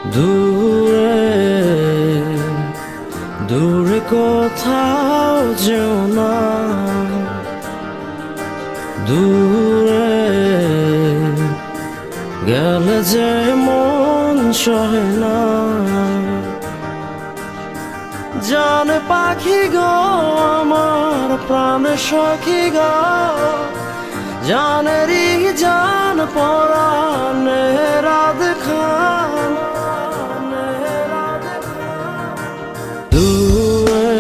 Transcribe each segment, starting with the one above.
দূরে দূরে কোথাও যেও না, দূরে গেলে যে মন সহে না। জানে পাখি গো আমার প্রাণের সখী গো, জানেরই জান পরাণে রাত খান। দূরে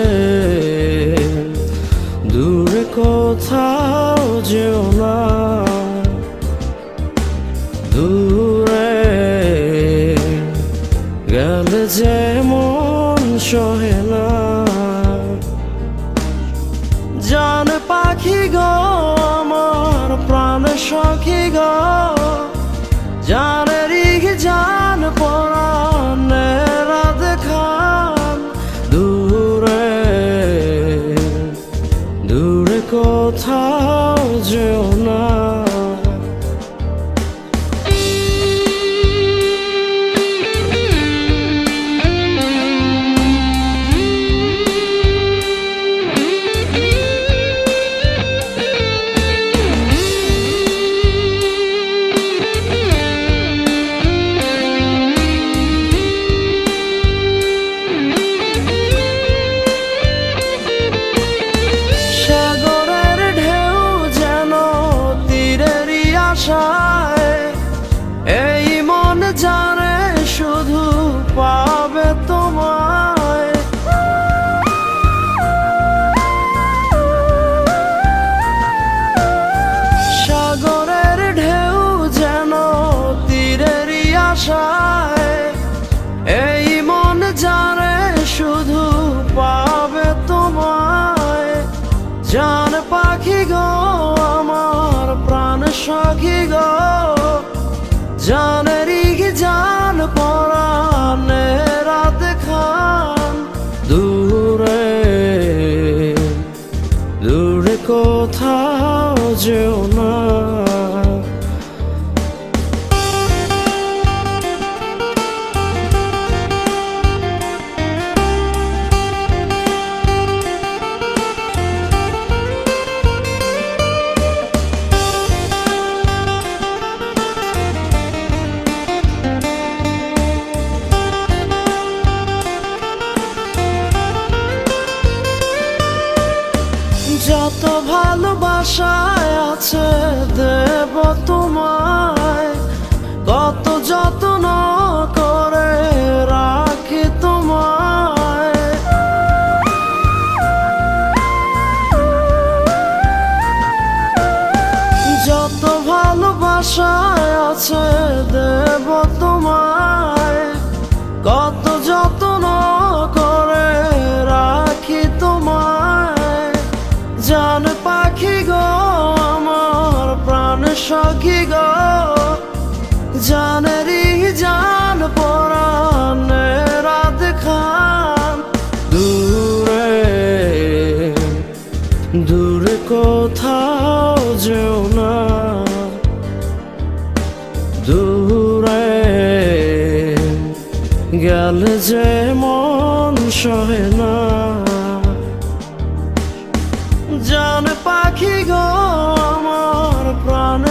দূরে কোথাও যেও না, দূরে গেলে যে মন সহে না। জান পাখি গো আমার প্রাণের সখী গো, জানেরই জান পরাণে রাত খান। দূরে দূরে কোথাও যেও না। এই মন জানে শুধু পাবে তোমায়, সাগরের ঢেউ যেন তীরেরই আশায়। এই মন জানে শুধু পাবে তোমায়। জান পাখি গো আমার প্রাণ সখী গো, জানেরই জান পরাণে রাত খান। দূরে দূরে কোথাও যেও না। যত ভালোবাসায় আছে দেব তোমায়, কত যত্ন করে রাখি তোমায়। যত ভালোবাসায় আছে দেব তোমায়, কত যত্ন করে রাখি তোমায়। জান পাখি গো আমার প্রাণ সখী গো, জানেরই জান পরাণে রাত খান। দূরে দূরে কোথাও যেও না, দূরে গেলে যে মন সহে না। জান পাখি গো আমার প্রাণ